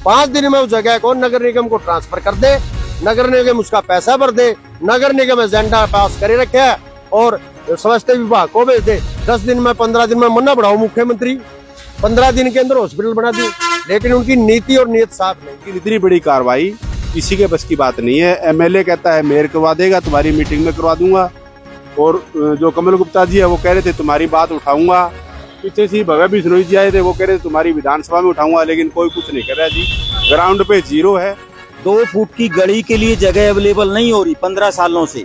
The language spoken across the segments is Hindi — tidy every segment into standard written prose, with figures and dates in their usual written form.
5 दिन में उस जगह को नगर निगम को ट्रांसफर कर दे, नगर निगम उसका पैसा भर दे, नगर निगम एजेंडा पास करे रखे है और स्वास्थ्य विभाग को भेज दे। 10 दिन में 15 दिन में मन्ना बढ़ाओ मुख्यमंत्री, 15 दिन के अंदर हॉस्पिटल बना दी, लेकिन उनकी नीति और नीयत साफ नहीं। इतनी बड़ी कार्रवाई किसी के बस की बात नहीं है। एमएलए कहता है मेयर करवा देगा, तुम्हारी मीटिंग में करवा दूंगा, और जो कमल गुप्ता जी है वो कह रहे थे तुम्हारी बात उठाऊंगा। पीछे से भव्य बिश्नोई जी आए थे, वो कह रहे थे तुम्हारी विधानसभा में उठाऊंगा, लेकिन कोई कुछ नहीं कर रहा जी। ग्राउंड पे जीरो है। 2 फुट की गली के लिए जगह अवेलेबल नहीं हो रही 15 सालों से।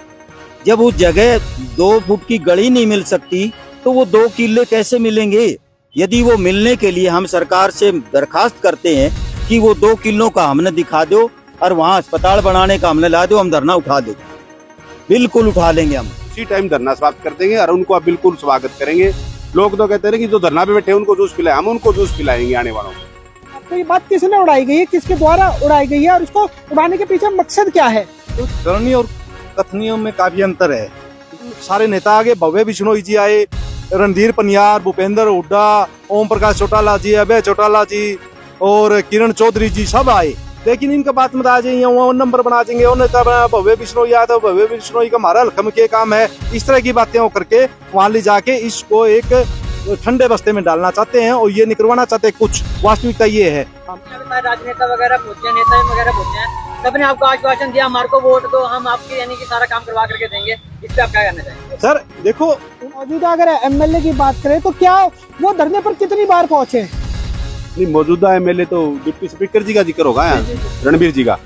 जब उस जगह 2 फुट की गली नहीं मिल सकती तो वो 2 किले कैसे मिलेंगे? यदि वो मिलने के लिए हम सरकार से दरखास्त करते हैं कि वो 2 किलों का हमने दिखा दो और वहाँ अस्पताल बनाने का हमने ला दो, हम धरना उठा देंगे, बिल्कुल उठा लेंगे। हम उसी टाइम धरना समाप्त कर देंगे और उनको आप बिल्कुल स्वागत करेंगे। लोग तो कहते हैं कि जो धरना पे बैठे हैं उनको जूस पिलाए, हम उनको जूस पिलाएंगे आने वालों को। तो ये बात किसने उड़ाई गई है, किसके द्वारा उड़ाई गई है और उसको उड़ाने के पीछे मकसद क्या है? तो करनी और कथनियों में काफी अंतर है। सारे नेता आगे, भव्य बिश्नोई जी आए, रणधीर पनियार, भूपेंद्र हुड्डा, ओम प्रकाश चौटाला जी, अभय चौटाला जी और किरण चौधरी जी सब आए, लेकिन इनका बात मत आ जाइए, वो नंबर बना देंगे, वो नेता भव्य बिश्नोई आया था, भव्य बिश्नोई का हमारा हल्कम के काम है। इस तरह की बातें वो करके वहां ले जाके इसको एक ठंडे बस्ते में डालना चाहते हैं और ये निकलवाना चाहते हैं। कुछ वास्तविकता ये है। राजनेता वगैरह पहुंचे, नेता वगैरह पहुंचे हैं, सबने आपको आश्वासन दिया हमारे को वोट दो, हम आपके यानी कि सारा काम करवा करके देंगे। इस पे आप क्या कहना चाहेंगे? सर देखो, मौजूदा अगर एमएलए की बात करें तो क्या वो धरने पर कितनी बार पहुंचे? नहीं, मौजूदा एमएलए तो डिप्टी स्पीकर जी का जिक्र होगा यहाँ, रणबीर जी का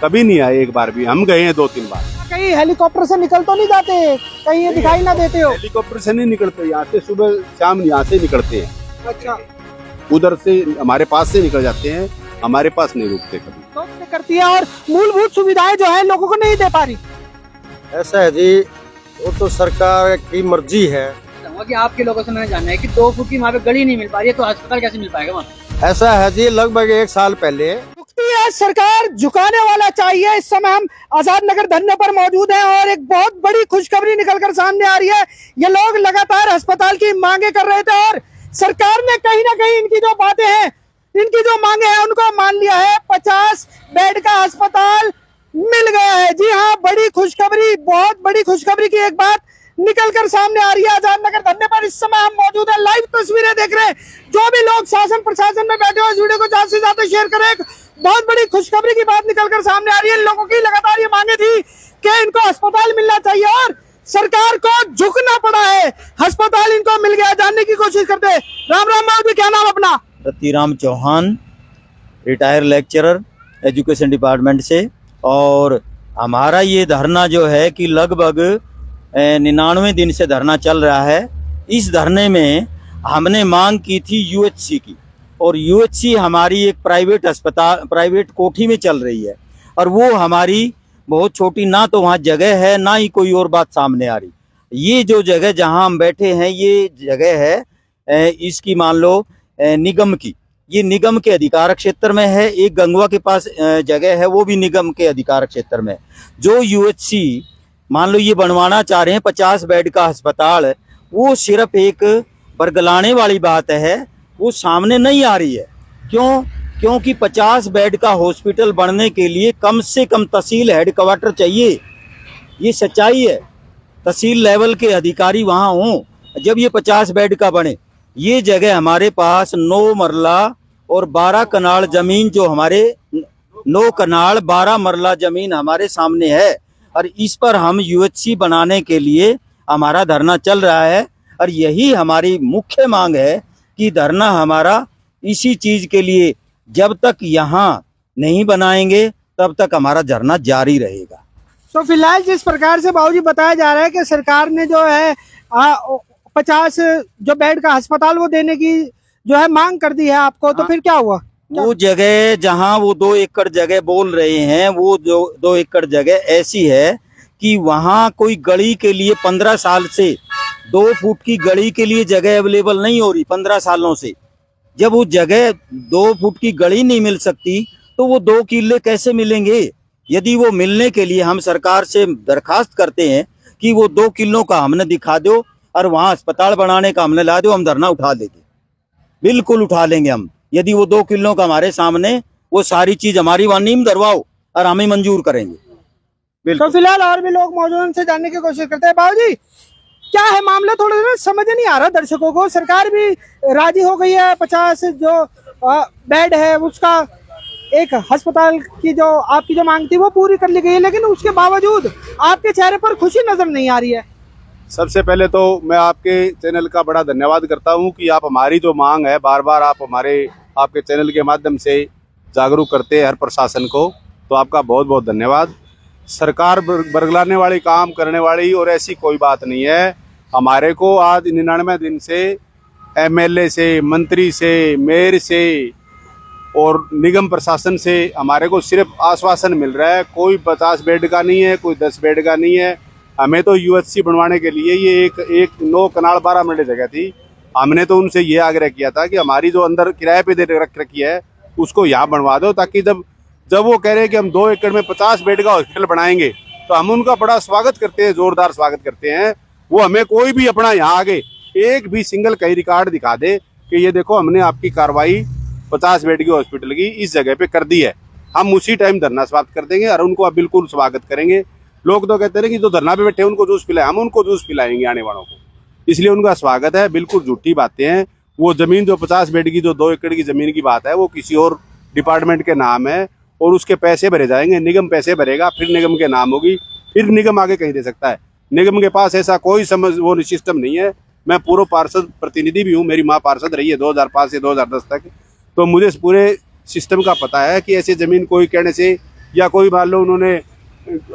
कभी नहीं आए। एक बार भी हम गए हैं 2-3 बार। कहीं हेलीकॉप्टर से निकल तो नहीं जाते, कहीं ये दिखाई ना देते हो? हेलीकॉप्टर से नहीं निकलते, यहाँ से सुबह शाम यहाँ से निकलते हैं। अच्छा, उधर से हमारे पास से निकल जाते हैं, हमारे पास नहीं रुकते कभी। तो करती है और मूलभूत सुविधाएं जो है लोगों को नहीं दे पा रही। ऐसा है जी, वो तो सरकार की मर्जी है। कि आपके लोगों से मैंने जाना है कि 2 फुट की वहाँ पे गली नहीं मिल पा रही है, तो अस्पताल कैसे मिल पाएगा वहाँ? ऐसा है जी, लगभग 1 साल पहले है सरकार झुकाने वाला चाहिए। इस समय हम आजाद नगर धरने पर मौजूद हैं और एक बहुत बड़ी खुशखबरी निकलकर सामने आ रही है। ये लोग लगातार अस्पताल की मांगे कर रहे थे और सरकार ने कहीं ना कहीं इनकी जो बातें हैं, इनकी जो मांगे हैं उनको मान लिया है। 50 बेड का अस्पताल मिल गया है। जी हाँ, बड़ी खुशखबरी, बहुत बड़ी खुशखबरी की एक बात निकलकर सामने आ रही है। आजाद नगर धरने पर इस समय हम मौजूद हैं, लाइव तस्वीरें देख रहे हैं। जो भी लोग शासन प्रशासन में बैठे हो, इस वीडियो को ज्यादा से ज्यादा शेयर करें। बहुत बड़ी खुशखबरी की बात निकलकर सामने आ रही है। लोगों की लगातार ये मांगे थी कि इनको अस्पताल मिलना चाहिए और सरकार को झुकना पड़ा है। अस्पताल इनको मिल गया, जानने की कोशिश करते हैं। राम राम बाबू, क्या नाम अपना? Ratiram Chauhan, retire lecturer education department से। और हमारा ये धरना जो है कि लगभग 99 दिन से धरना चल रहा है। इस धरने में हमने मांग की थी यूएचसी की, और यूएचसी हमारी एक प्राइवेट अस्पताल, प्राइवेट कोठी में चल रही है और वो हमारी बहुत छोटी, ना तो वहाँ जगह है ना ही कोई और बात सामने आ रही। ये जो जगह जहाँ हम बैठे हैं, ये जगह है इसकी मान लो निगम की, ये निगम के अधिकार क्षेत्र में है। एक गंगवा के पास जगह है, वो भी निगम के अधिकार क्षेत्र में। जो यूएचसी मान लो ये बनवाना चाह रहे हैं 50 बेड का अस्पताल, वो सिर्फ एक बरगलाने वाली बात है, वो सामने नहीं आ रही है। क्यों? क्योंकि 50 बेड का हॉस्पिटल बनने के लिए कम से कम तहसील हेडक्वार्टर चाहिए। ये सच्चाई है, तहसील लेवल के अधिकारी वहाँ हों जब ये 50 बेड का बने। ये जगह हमारे पास 9 मरला और 12 कनाल जमीन, जो हमारे 9 कनाल 12 मरला जमीन हमारे सामने है, और इस पर हम यूएचसी बनाने के लिए हमारा धरना चल रहा है। और यही हमारी मुख्य मांग है कि धरना हमारा इसी चीज के लिए, जब तक यहाँ नहीं बनाएंगे तब तक हमारा धरना जारी रहेगा। तो फिलहाल जिस प्रकार से बाबूजी बताया जा रहा है कि सरकार ने जो है 50 जो बेड का अस्पताल वो देने की जो है मांग कर दी है आपको, तो फिर क्या हुआ? वो जगह जहाँ वो 2 एकड़ जगह बोल रहे हैं, वो जो 2 एकड़ जगह ऐसी है कि वहाँ कोई गली के लिए 15 साल से 2 फुट की गली के लिए जगह अवेलेबल नहीं हो रही 15 सालों से। जब वो जगह 2 फुट की गली नहीं मिल सकती तो वो 2 किले कैसे मिलेंगे? यदि वो मिलने के लिए हम सरकार से दरखास्त करते हैं कि वो 2 किलों का हमने दिखा दो और वहाँ अस्पताल बनाने का हमने ला दो, हम धरना उठा देंगे, बिल्कुल उठा लेंगे हम। यदि वो 2 किलों का हमारे सामने वो सारी चीज हमारी वहाँ नीम धरवाओ और हम ही मंजूर करेंगे। तो बिल्कुल। फिलहाल और भी लोग मौजूद हैं, उनसे जानने की कोशिश करते हैं। बाबूजी, क्या है मामला, थोड़ा ना समझ नहीं आ रहा दर्शकों को। सरकार भी राजी हो गई है, 50 जो बेड है उसका, एक अस्पताल की जो आपकी जो मांग थी वो पूरी कर ली गई है, लेकिन उसके बावजूद आपके चेहरे पर खुशी नजर नहीं आ रही है। सबसे पहले तो मैं आपके चैनल का बड़ा धन्यवाद करता हूं कि आप हमारी जो मांग है बार बार आप आपके चैनल के माध्यम से जागरूक करते हैं हर प्रशासन को, तो आपका बहुत बहुत धन्यवाद। सरकार बरगलाने वाली, काम करने वाली और ऐसी कोई बात नहीं है। हमारे को आज 99 दिन से एमएलए से, मंत्री से, मेयर से और निगम प्रशासन से हमारे को सिर्फ आश्वासन मिल रहा है। कोई 50 बेड का नहीं है, कोई 10 बेड का नहीं है। हमें तो यूएचसी बनवाने के लिए ये एक 9 कनाल 12 मरले जगह थी। हमने तो उनसे ये आग्रह किया था कि हमारी जो अंदर किराए पे दे रख रखी है उसको यहाँ बनवा दो, ताकि जब वो कह रहे हैं कि हम 2 एकड़ में 50 बेड का हॉस्पिटल बनाएंगे तो हम उनका बड़ा स्वागत करते हैं, जोरदार स्वागत करते हैं। वो हमें कोई भी अपना यहाँ आगे एक भी सिंगल कहीं रिकॉर्ड दिखा दे कि ये देखो हमने आपकी कार्रवाई 50 बेड की हॉस्पिटल की इस जगह पे कर दी है, हम उसी टाइम धरना समाप्त कर देंगे और उनको आप बिल्कुल स्वागत करेंगे। लोग तो कहते हैं कि जो धरना पे बैठे उनको जूस पिलाए, हम उनको जूस पिलाएंगे आने वालों को, इसलिए उनका स्वागत है। बिल्कुल झूठी बातें हैं। वो जमीन जो 50 बेड की, जो 2 एकड़ की जमीन की बात है, वो किसी और डिपार्टमेंट के नाम है और उसके पैसे भरे जाएंगे, निगम पैसे भरेगा, फिर निगम के नाम होगी, फिर निगम आगे कहीं दे सकता है। निगम के पास ऐसा कोई वो सिस्टम नहीं है। मैं पूर्व पार्षद प्रतिनिधि भी हूँ, मेरी माँ पार्षद रही है 2005 से 2010 तक, तो मुझे इस पूरे सिस्टम का पता है कि ऐसे जमीन कोई कहने से या कोई मान लो उन्होंने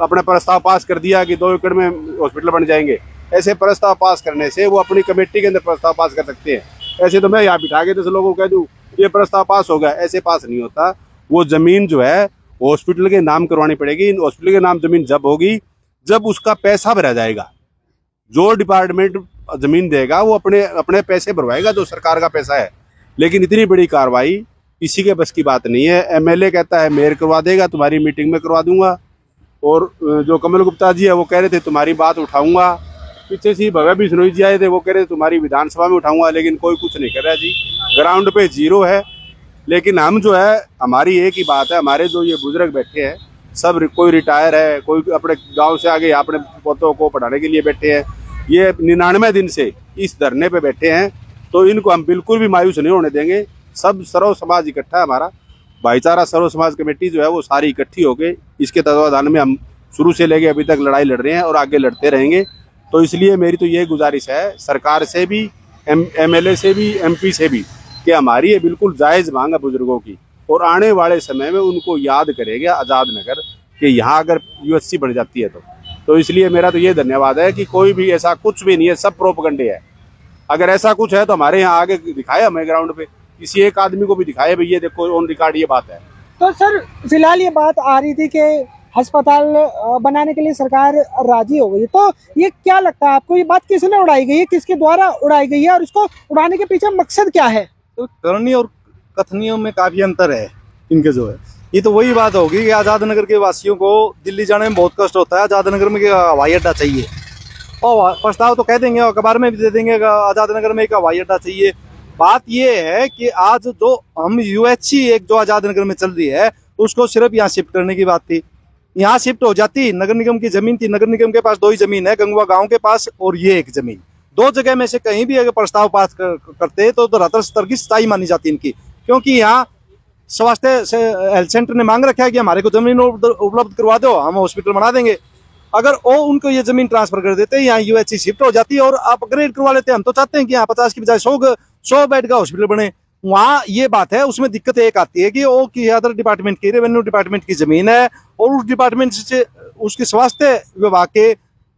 अपना प्रस्ताव पास कर दिया कि 2 एकड़ में हॉस्पिटल बन जाएंगे, ऐसे प्रस्ताव पास करने से वो अपनी कमेटी के अंदर प्रस्ताव पास कर सकते हैं। ऐसे तो मैं यहाँ बिठा के 10 लोगों को कह दूँ ये प्रस्ताव पास हो गया, ऐसे पास नहीं होता। वो जमीन जो है हॉस्पिटल के नाम करवानी पड़ेगी। हॉस्पिटल के नाम जमीन जब होगी जब उसका पैसा भरा जाएगा। जो डिपार्टमेंट जमीन देगा वो अपने पैसे भरवाएगा, जो सरकार का पैसा है। लेकिन इतनी बड़ी कार्रवाई किसी के बस की बात नहीं है। एमएलए कहता है मेयर करवा देगा, तुम्हारी मीटिंग में करवा दूंगा, और जो कमल गुप्ता जी है वो कह रहे थे तुम्हारी बात उठाऊंगा। पीछे से भव्य बिश्नोई जी आए थे, वो कह रहे थे तुम्हारी विधानसभा में उठाऊंगा, लेकिन कोई कुछ नहीं कर रहा जी। ग्राउंड पे जीरो है। लेकिन हम जो है, हमारी एक ही बात है, हमारे जो ये बुजुर्ग बैठे हैं सब, कोई रिटायर है, कोई अपने गांव से आगे अपने पोतों को पढ़ाने के लिए बैठे हैं। ये 99 दिन से इस धरने पे बैठे हैं, तो इनको हम बिल्कुल भी मायूस नहीं होने देंगे। सब सर्व समाज इकट्ठा है, हमारा भाईचारा सर्व समाज कमेटी जो है वो सारी इकट्ठी हो गई। इसके तत्वाधान में हम शुरू से लेके अभी तक लड़ाई लड़ रहे हैं और आगे लड़ते रहेंगे। तो इसलिए मेरी तो ये गुजारिश है सरकार से भी, एमएलए से भी, एमपी से भी, कि हमारी ये बिल्कुल जायज़ मांग है बुजुर्गों की, और आने वाले समय में उनको याद करेगा आज़ाद नगर कि यहाँ अगर यूएचसी बन जाती है तो इसलिए मेरा तो ये धन्यवाद है कि कोई भी ऐसा कुछ भी नहीं है, सब प्रोपगंडे है। अगर ऐसा कुछ है तो हमारे यहाँ आगे दिखाए, हमें ग्राउंड पे किसी एक आदमी को भी दिखाए भाई ये देखो ऑन रिकॉर्ड ये बात है। तो सर फिलहाल ये बात आ रही थी कि अस्पताल बनाने के लिए सरकार राजी हो गई, तो ये क्या लगता है आपको, ये बात किसने उड़ाई गई है, किसके द्वारा उड़ाई गई है और इसको उड़ाने के पीछे मकसद क्या है? तो करनी और कथनियों में काफी अंतर है इनके जो है। ये तो वही बात होगी कि आजाद नगर के वासियों को दिल्ली जाने में बहुत कष्ट होता है, आजाद नगर में हवाई अड्डा चाहिए, और प्रस्ताव तो कह देंगे और अखबार में भी दे देंगे आजाद नगर में एक हवाई अड्डा चाहिए। बात ये है कि आज जो हम यूएचसी एक जो आजाद नगर में चल रही है उसको सिर्फ यहाँ शिफ्ट करने की बात थी। यहाँ शिफ्ट हो जाती, नगर निगम की जमीन थी, नगर निगम के पास 2 ही जमीन है, गंगवा गांव के पास और ये एक जमीन, 2 जगह में से कहीं भी अगर प्रस्ताव पास करते तो धरातल स्तर की स्थायी मानी जाती इनकी, क्योंकि यहाँ स्वास्थ्य हेल्थ सेंटर ने मांग रखा है कि हमारे को जमीन उपलब्ध करवा दो, हम हॉस्पिटल बना देंगे। अगर वो उनको ये जमीन ट्रांसफर कर देते, यहाँ यूएचसी शिफ्ट हो जाती और आप अपग्रेड करवा लेते। हम तो चाहते हैं कि यहाँ 50 की बजाय 100 बेड का हॉस्पिटल बने। वहाँ ये बात है, उसमें दिक्कत एक आती है कि वो की अदर डिपार्टमेंट की, रेवेन्यू डिपार्टमेंट की जमीन है और उस डिपार्टमेंट से उसके स्वास्थ्य विभाग के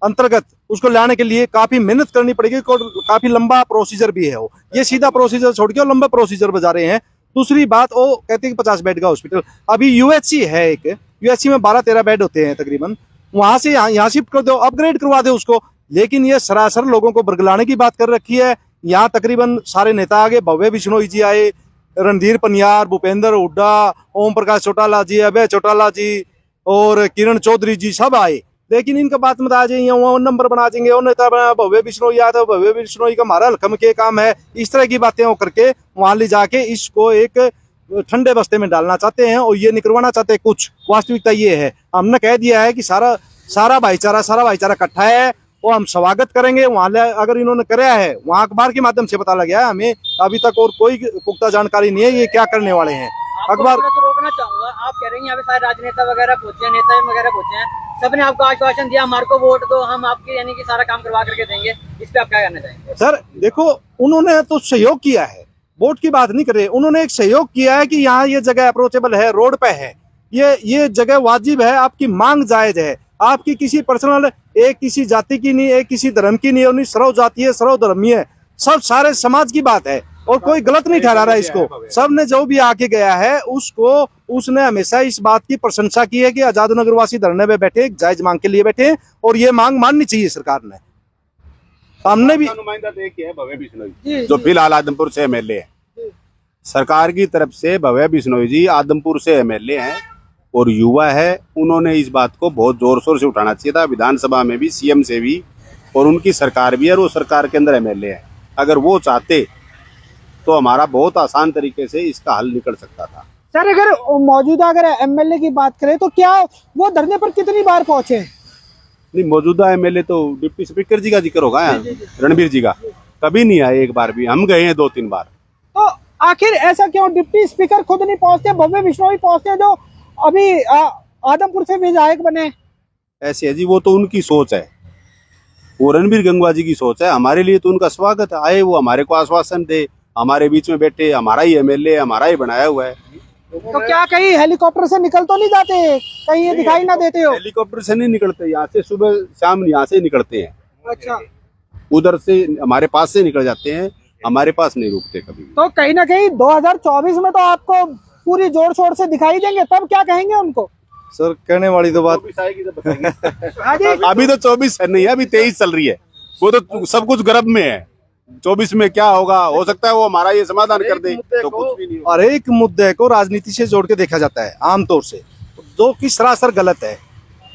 अंतर्गत उसको लाने के लिए काफी मेहनत करनी पड़ेगी और काफी लंबा प्रोसीजर भी है। वो ये सीधा प्रोसीजर छोड़ के लंबा प्रोसीजर बजा रहे हैं। दूसरी बात, वो कहते हैं कि 50 बेड का हॉस्पिटल, अभी यूएचसी है एक, यूएचसी में 12-13 बेड होते हैं तकरीबन, वहां से यहाँ शिफ्ट कर दो, अपग्रेड करवा दो उसको। लेकिन ये सरासर लोगों को बरगलाने की बात कर रखी है। यहाँ तकरीबन सारे नेता आगे, भव्य बिश्नोई जी आए, रणधीर पनियार, भूपेंद्र हुड्डा, ओम प्रकाश चौटाला जी, अभय चौटाला जी और किरण चौधरी जी सब आए, लेकिन इनका बात मत आ जाइए, वो नंबर बना देंगे, वो नेता भव्य बिश्नोई आया था, भव्य बिश्नोई का हमारा हल्कम के काम है, इस तरह की बातें वो करके वहां ले जाके इसको एक ठंडे बस्ते में डालना चाहते हैं और ये निकलवाना चाहते हैं। कुछ वास्तविकता ये है, हमने कह दिया है कि सारा भाईचारा इकट्ठा है, वो हम स्वागत करेंगे। वहाँ अगर इन्होंने कराया है, वहाँ अखबार के माध्यम से पता लगा है हमें, अभी तक और कोई पुख्ता जानकारी नहीं है ये क्या करने वाले हैं। अखबार तो रोकना चाहूंगा, आप कह रहे हैं यहाँ पे सारे राजनेता वगैरह पहुंचे हैं, नेता वगैरह पहुंचे हैं, सबने आपको आश्वासन दिया हमारे को वोट दो, हम आपके यानी कि सारा काम करवा करके देंगे, इस पे आप क्या करना चाहेंगे? सर देखो, उन्होंने तो सहयोग किया है, वोट की बात नहीं कर रहे, उन्होंने एक सहयोग किया है कि यहाँ ये जगह अप्रोचेबल है, रोड पे है, ये जगह वाजिब है, आपकी मांग जायज है, आपकी किसी पर्सनल एक किसी जाति की नहीं, एक किसी धर्म की नहीं, और सर्व जातीय है, सर्व धर्मीय है, सब सारे समाज की बात है और कोई गलत नहीं ठहरा रहा है इसको। सबने जो भी आके गया है उसने हमेशा इस बात की प्रशंसा की है कि आजाद नगर वासी धरने पे बैठे, जायज मांग के लिए बैठे और ये मांग माननी चाहिए सरकार ने। हमने भी नुमाइंदा देखी है भव्य बिश्नोई, जो फिलहाल आदमपुर से एमएलए है। सरकार की तरफ से भव्य बिश्नोई जी आदमपुर से एमएलए हैं और युवा है, उन्होंने इस बात को बहुत जोर शोर से उठाना चाहिए था, विधानसभा में भी, सीएम से भी, और उनकी सरकार भी है और वो सरकार के अंदर एमएलए है। अगर वो चाहते तो हमारा बहुत आसान तरीके से इसका हल निकल सकता था। सर अगर मौजूदा एमएलए की बात करें तो क्या वो धरने पर कितनी बार पहुंचे? नहीं, मौजूदा एमएलए तो डिप्टी स्पीकर जी का जिक्र होगा, रणबीर जी का, कभी नहीं आए, एक बार भी, हम गए हैं 2-3 बार। तो आखिर ऐसा क्यों डिप्टी स्पीकर खुद नहीं पहुंचते, भव्य बिश्नोई पहुंचते जो अभी आदमपुर से विधायक बने? ऐसे है जी, वो तो उनकी सोच है, वो रणबीर गंगवा जी की सोच है। हमारे लिए तो उनका स्वागत है, आए वो हमारे को आश्वासन दे, हमारे बीच में बैठे, हमारा ही एमएलए, हमारा ही बनाया हुआ है। तो क्या कहीं हेलीकॉप्टर से निकल तो नहीं जाते, कहीं ये दिखाई ना देते हो? हेलीकॉप्टर से नहीं निकलते, यहाँ से सुबह शाम यहाँ से निकलते हैं, अच्छा, उधर से हमारे पास से निकल जाते हैं, हमारे पास नहीं रुकते कभी। तो कहीं ना कहीं 2024 में तो आपको पूरी जोर शोर से दिखाई देंगे, तब क्या कहेंगे उनको? सर कहने वाली तो बात हाँ जी। अभी तो 24 नहीं है, अभी 23 चल रही है, वो तो सब कुछ गर्भ में है। 24 में क्या होगा, हो सकता है वो हमारा ये समाधान कर दे, तो कुछ भी नहीं होगा। और एक मुद्दे को राजनीति से जोड़ के देखा जाता है आमतौर से, जो कि सरासर गलत है।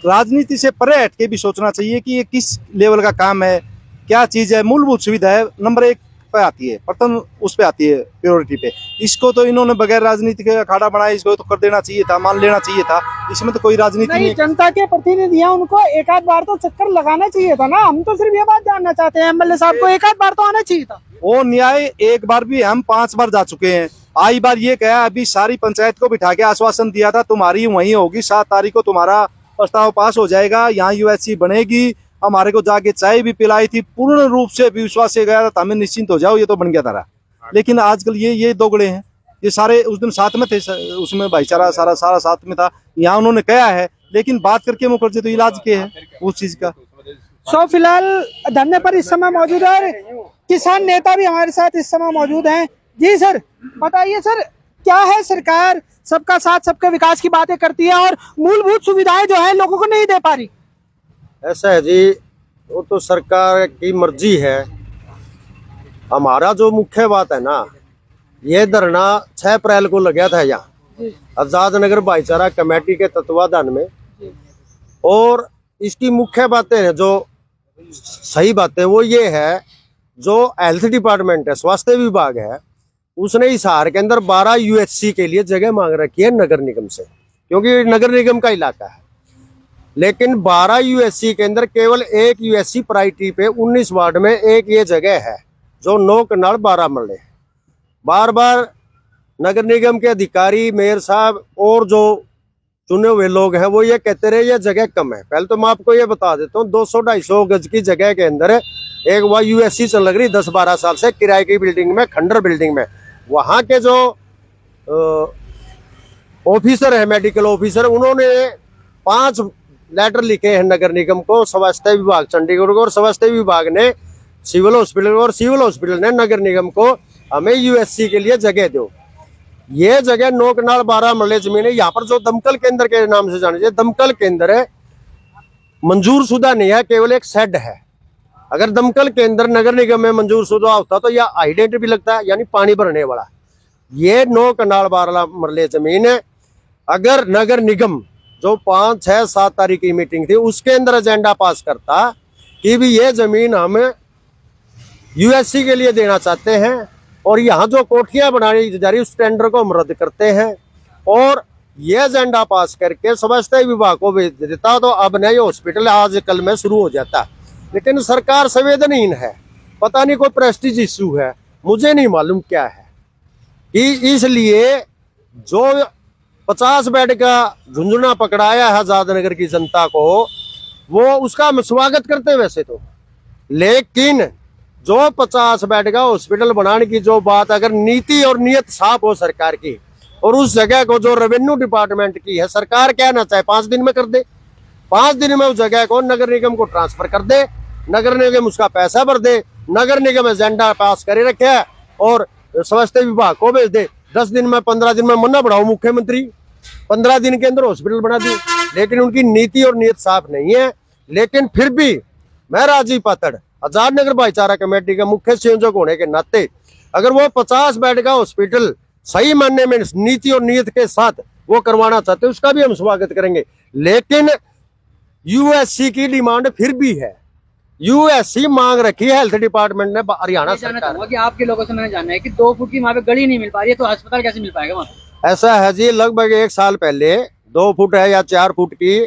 राजनीति से परे हट के भी सोचना चाहिए कि ये किस लेवल का काम है, क्या चीज है। मूलभूत सुविधा है, नंबर 1 पे आती है, प्रथम उस पे आती है, प्रायोरिटी पे। इसको तो इन्होंने बगैर राजनीति के अखाड़ा बनाया, इसको तो कर देना चाहिए था, मान लेना चाहिए था, इसमें तो कोई राजनीति नहीं। जनता के प्रतिनिधि हैं, उनको एक आध बार तो चक्कर लगाना चाहिए था ना। हम तो सिर्फ ये बात जानना चाहते हैं, एमएलए साहब को एक आध बार तो आना चाहिए था। वो न्याय एक बार भी, हम 5 बार जा चुके हैं। आई बार ये कहा, अभी सारी पंचायत को बिठा के आश्वासन दिया था तुम्हारी वहीं होगी, 7 तारीख को तुम्हारा प्रस्ताव पास हो जाएगा, यहाँ यूएससी बनेगी। हमारे को जाके चाय भी पिलाई थी, पूर्ण रूप से विश्वास से गया था, हमें निश्चिंत हो जाओ, ये तो बन गया था। लेकिन आजकल ये दोगले हैं, ये सारे उस दिन साथ में थे, उसमें भाईचारा सारा साथ में था। यहाँ उन्होंने कहा है, लेकिन बात करके मुखर्जी तो इलाज के है उस चीज का। सो फिलहाल धरने पर इस समय मौजूद है किसान नेता भी हमारे साथ इस समय मौजूद हैं। जी सर, बताइए सर, क्या है सरकार सबका साथ सबके विकास की बातें करती है और मूलभूत सुविधाएं जो है लोगों को नहीं दे पा रही? ऐसा है जी, वो तो सरकार की मर्जी है। हमारा जो मुख्य बात है ना, ये धरना 6 अप्रैल को लगा था यहाँ आजाद नगर भाईचारा कमेटी के तत्वाधान में, और इसकी मुख्य बातें हैं, जो सही बातें वो ये है, जो हेल्थ डिपार्टमेंट है, स्वास्थ्य विभाग है, उसने इस हार के अंदर 12 यूएचसी के लिए जगह मांग रखी है नगर निगम से, क्योंकि नगर निगम का इलाका है। लेकिन 12 यूएससी के अंदर केवल 1 यूएससी प्रायोरिटी पे 19 वार्ड में एक ये जगह है, जो 9 कनाल 12 मरले। बार बार नगर निगम के अधिकारी, मेयर साहब और जो चुने हुए लोग हैं, वो ये कहते रहे ये जगह कम है। पहले तो मैं आपको ये बता देता हूँ, 200-250 गज की जगह के अंदर एक वह यूएससी चल लग रही 10-12 साल से किराए की बिल्डिंग में, खंडर बिल्डिंग में। वहाँ के जो ऑफिसर है, मेडिकल ऑफिसर, उन्होंने 5 लेटर लिखे हैं नगर निगम को, स्वास्थ्य विभाग चंडीगढ़ को, और स्वास्थ्य विभाग ने सिविल हॉस्पिटल को, और सिविल हॉस्पिटल ने नगर निगम को हमें यूएससी के लिए जगह दो। ये जगह 9 कनाल 12 मरले जमीन है। यहाँ पर जो दमकल केंद्र के नाम से जाने, दमकल केंद्र मंजूर शुदा नहीं है, केवल एक शेड है। अगर दमकल केंद्र नगर निगम में मंजूर शुदा होता तो यह आइडेंट भी लगता है, यानी पानी भरने वाला। ये 9 कनाल 12 मरले जमीन है। अगर नगर निगम जो 5, 6, 7 तारीख की मीटिंग थी, उसके अंदर एजेंडा पास करता कि भी ये जमीन हम यूएससी के लिए देना चाहते हैं, और यहाँ जो कोठियां बनाई जा रही उस टेंडर को हम रद्द करते हैं और ये एजेंडा पास करके स्वास्थ्य विभाग को भेज देता तो अब नए हॉस्पिटल आज कल में शुरू हो जाता। लेकिन सरकार संवेदनहीन है, पता नहीं कोई प्रेस्टीज इश्यू है, मुझे नहीं मालूम क्या है कि इसलिए जो 50 बेड का झुंझुना पकड़ाया है आजाद नगर की जनता को, वो उसका हम स्वागत करते हैं वैसे तो, लेकिन जो 50 बेड का हॉस्पिटल बनाने की जो बात अगर नीति और नियत साफ हो सरकार की और उस जगह को जो रेवेन्यू डिपार्टमेंट की है, सरकार कहना चाहे 5 दिन में कर दे, 5 दिन में उस जगह को नगर निगम को ट्रांसफर कर दे, नगर निगम उसका पैसा भर दे, नगर निगम एजेंडा पास करे रखे है और स्वास्थ्य विभाग को भेज दे। 10 दिन में 15 दिन में मन्ना बढ़ाओ मुख्यमंत्री, 15 दिन के अंदर हॉस्पिटल बना दी। लेकिन उनकी नीति और नियत साफ नहीं है। लेकिन फिर भी मैं राजीव पातड़ आजाद नगर भाईचारा कमेटी का मुख्य संयोजक होने के नाते अगर वो 50 बेड का हॉस्पिटल सही मानने में नीति और नियत के साथ वो करवाना चाहते हैं उसका भी हम स्वागत करेंगे। लेकिन यूएससी की डिमांड फिर भी है, यूएससी मांग रखी है हेल्थ डिपार्टमेंट ने हरियाणा सरकार कि आपके लोगों से मैंने जानना है कि 2 फुट की वहाँ पे गली नहीं मिल पा रही है, तो अस्पताल कैसे मिल पाएगा वहाँ? ऐसा है जी, लगभग 1 साल पहले 2 फुट है या 4 फुट की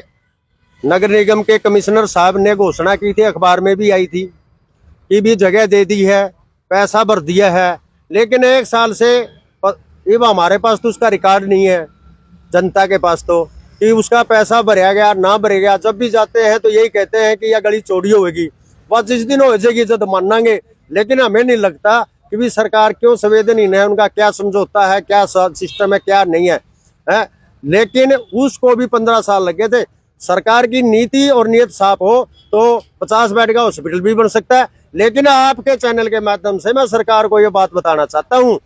नगर निगम के कमिश्नर साहब ने घोषणा की थी, अखबार में भी आई थी कि भी जगह दे दी है, पैसा भर दिया है। लेकिन 1 साल से अब हमारे पास तो उसका रिकॉर्ड नहीं है, जनता के पास तो, कि उसका पैसा भरा गया ना भरे गया। जब भी जाते हैं तो यही कहते हैं कि यह गली चौड़ी होगी, बस जिस दिन हो जाएगी जब मानेंगे। लेकिन हमें नहीं लगता कि भी सरकार क्यों संवेदनहीन है, उनका क्या समझौता है, क्या सिस्टम है, क्या नहीं है। लेकिन उसको भी 15 साल लगे थे। सरकार की नीति और नियत साफ हो तो 50 बेड का हॉस्पिटल भी बन सकता है। लेकिन आपके चैनल के माध्यम से मैं सरकार को ये बात बताना चाहता हूँ,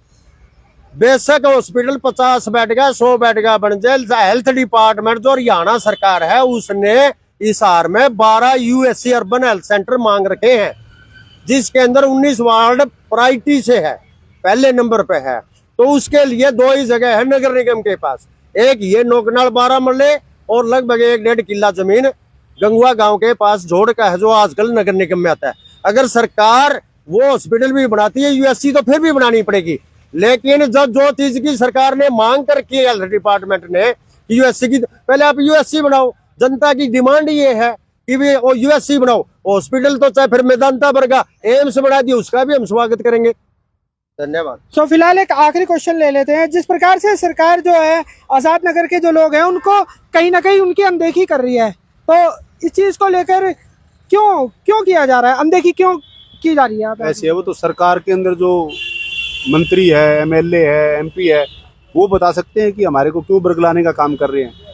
बेशक हॉस्पिटल 50 बेड का 100 बेड का बन जाए, हेल्थ डिपार्टमेंट जो हरियाणा सरकार है उसने हिसार में 12 यूएससी अर्बन हेल्थ सेंटर मांग रखे हैं, जिसके अंदर 19 वार्ड प्रायोरिटी से है, पहले नंबर पे है। तो उसके लिए 2 ही जगह है नगर निगम के पास, एक ये नोकनाल 12 मरले और लगभग 1.5 किला जमीन गंगुआ गांव के पास जोड़ का है, जो आजकल नगर निगम में आता है। अगर सरकार वो हॉस्पिटल भी बनाती है यूएससी तो फिर भी बनानी पड़ेगी। लेकिन जब जो चीज की सरकार ने मांग करके हेल्थ डिपार्टमेंट ने यूएससी की, पहले आप यूएससी बनाओ, जनता की डिमांड ये है कि भी वो यूएससी बनाओ। हॉस्पिटल तो चाहे फिर मेदांता वर्गा एम्स बना दिया, उसका भी हम स्वागत करेंगे। धन्यवाद। सो फिलहाल एक आखिरी क्वेश्चन ले लेते हैं। जिस प्रकार से सरकार जो है आजाद नगर के जो लोग हैं उनको कहीं ना कहीं उनकी अनदेखी कर रही है, तो इस चीज को लेकर क्यों किया जा रहा है, अनदेखी क्यों की जा रही है? ऐसे है वो तो सरकार के अंदर जो मंत्री है, एमएलए है, एमपी है, वो बता सकते हैं कि हमारे को क्यों बरगलाने का काम कर रहे हैं।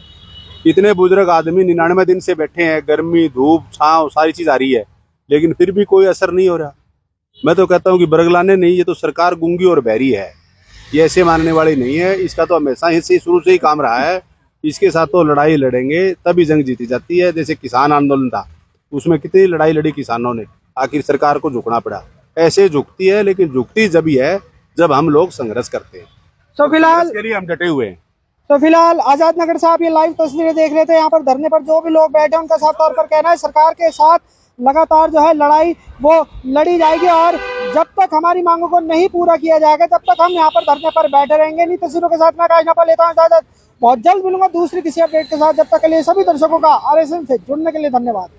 इतने बुजुर्ग आदमी 99 दिन से बैठे हैं, गर्मी धूप छाँव सारी चीज आ रही है, लेकिन फिर भी कोई असर नहीं हो रहा। मैं तो कहता हूँ कि बरगलाने नहीं, ये तो सरकार गूंगी और बहरी है, ये ऐसे मानने वाली नहीं है। इसका तो हमेशा ही शुरू से ही काम रहा है, इसके साथ तो लड़ाई लड़ेंगे तभी जंग जीती जाती है। जैसे किसान आंदोलन था, उसमें कितनी लड़ाई लड़ी किसानों ने, आखिर सरकार को झुकना पड़ा। ऐसे झुकती है, लेकिन झुकती जब ही है जब हम लोग संघर्ष करते हैं। तो फिलहाल के लिए हम डटे हुए हैं। तो फिलहाल आजाद नगर से आप ये लाइव तस्वीरें देख रहे थे। यहाँ पर धरने पर जो भी लोग बैठे हैं उनका साफ तौर पर कहना है सरकार के साथ लगातार जो है लड़ाई वो लड़ी जाएगी, और जब तक हमारी मांगों को नहीं पूरा किया जाएगा तब तक हम यहाँ पर धरने पर बैठे रहेंगे। नहीं तस्वीरों के साथ मैं काश पर लेता हूँ इजाजत, बहुत जल्द मिलूंगा दूसरी किसी अपडेट के साथ। जब तक के लिए सभी दर्शकों का RSN से जुड़ने के लिए धन्यवाद।